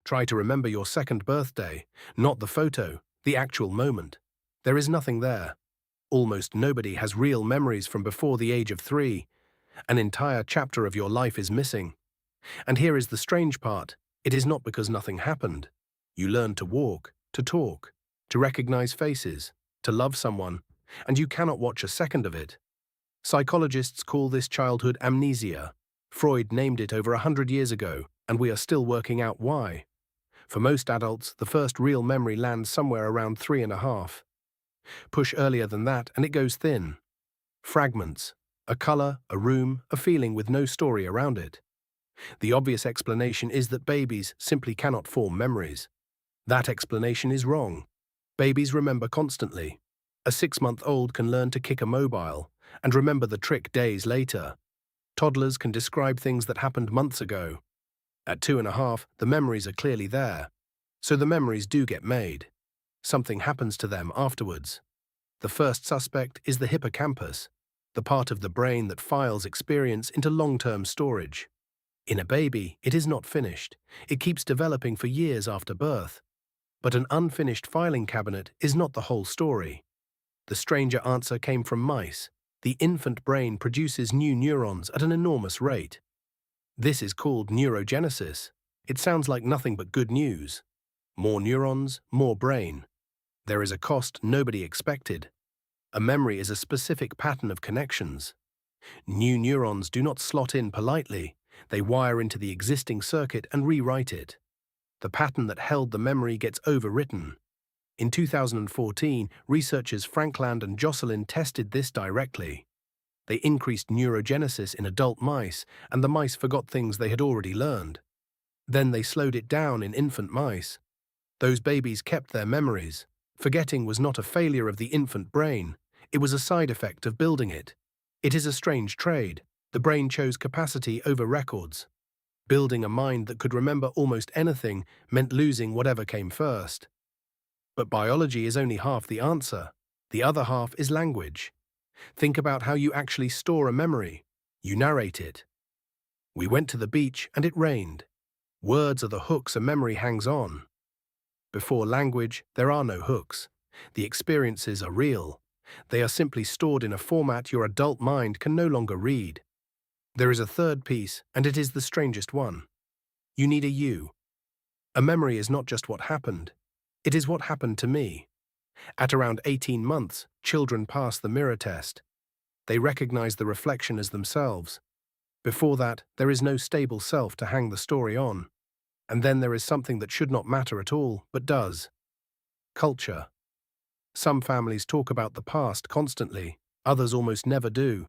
Try to remember your second birthday, not the photo, the actual moment. There is nothing there. Almost nobody has real memories from before the age of 3. An entire chapter of your life is missing. And here is the strange part. It is not because nothing happened. You learned to walk, to talk, to recognize faces, to love someone, and you cannot watch a second of it. Psychologists call this childhood amnesia. Freud named it over 100 years ago, and we are still working out why. For most adults, the first real memory lands somewhere around 3.5. Push earlier than that and it goes thin. Fragments. A color, a room, a feeling with no story around it. The obvious explanation is that babies simply cannot form memories. That explanation is wrong. Babies remember constantly. A 6-month-old can learn to kick a mobile and remember the trick days later. Toddlers can describe things that happened months ago. At 2.5, the memories are clearly there. So the memories do get made. Something happens to them afterwards. The first suspect is the hippocampus, the part of the brain that files experience into long-term storage. In a baby, it is not finished. It keeps developing for years after birth. But an unfinished filing cabinet is not the whole story. The stranger answer came from mice. The infant brain produces new neurons at an enormous rate. This is called neurogenesis. It sounds like nothing but good news. More neurons, more brain. There is a cost nobody expected. A memory is a specific pattern of connections. New neurons do not slot in politely. They wire into the existing circuit and rewrite it. The pattern that held the memory gets overwritten. In 2014, researchers Frankland and Jocelyn tested this directly. They increased neurogenesis in adult mice, and the mice forgot things they had already learned. Then they slowed it down in infant mice. Those babies kept their memories. Forgetting was not a failure of the infant brain. It was a side effect of building it. It is a strange trade. The brain chose capacity over records. Building a mind that could remember almost anything meant losing whatever came first. But biology is only half the answer. The other half is language. Think about how you actually store a memory. You narrate it. We went to the beach and it rained. Words are the hooks a memory hangs on. Before language, there are no hooks. The experiences are real. They are simply stored in a format your adult mind can no longer read. There is a third piece, and it is the strangest one. You need a you. A memory is not just what happened. It is what happened to me. At around 18 months, children pass the mirror test. They recognize the reflection as themselves. Before that, there is no stable self to hang the story on. And then there is something that should not matter at all, but does. Culture. Some families talk about the past constantly, others almost never do.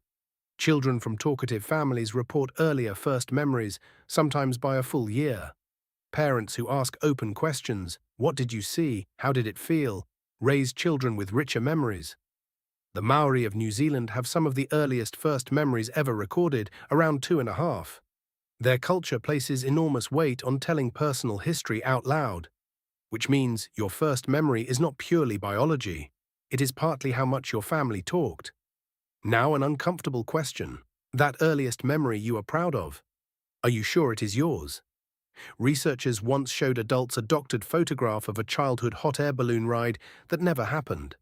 Children from talkative families report earlier first memories, sometimes by a full year. Parents who ask open questions, what did you see, how did it feel, raise children with richer memories. The Maori of New Zealand have some of the earliest first memories ever recorded, around 2.5. Their culture places enormous weight on telling personal history out loud, which means your first memory is not purely biology. It is partly how much your family talked. Now an uncomfortable question. That earliest memory you are proud of. Are you sure it is yours? Researchers once showed adults a doctored photograph of a childhood hot air balloon ride that never happened.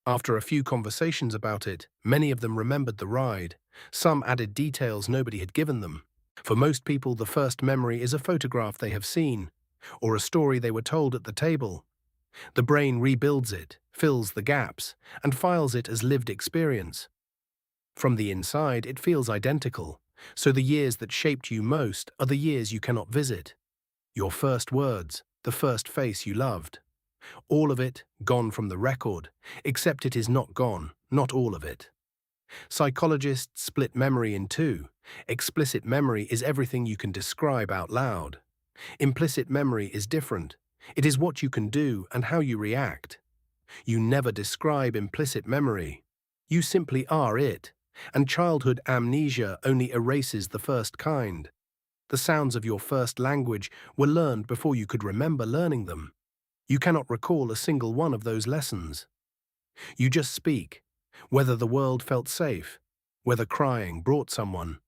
After a few conversations about it, many of them remembered the ride. Some added details nobody had given them. For most people, the first memory is a photograph they have seen, or a story they were told at the table. The brain rebuilds it, fills the gaps, and files it as lived experience. From the inside, it feels identical. So the years that shaped you most are the years you cannot visit. Your first words, the first face you loved. All of it gone from the record, except it is not gone, not all of it. Psychologists split memory in two. Explicit memory is everything you can describe out loud. Implicit memory is different. It is what you can do and how you react. You never describe implicit memory. You simply are it. And childhood amnesia only erases the first kind. The sounds of your first language were learned before you could remember learning them. You cannot recall a single one of those lessons. You just speak, whether the world felt safe, whether crying brought someone.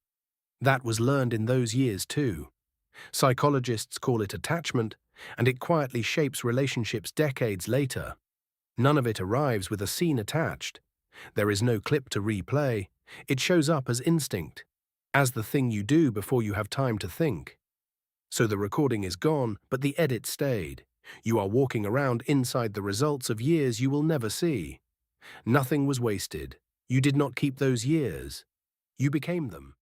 That was learned in those years too. Psychologists call it attachment, and it quietly shapes relationships decades later. None of it arrives with a scene attached. There is no clip to replay. It shows up as instinct, as the thing you do before you have time to think. So the recording is gone, but the edit stayed. You are walking around inside the results of years you will never see. Nothing was wasted. You did not keep those years. You became them.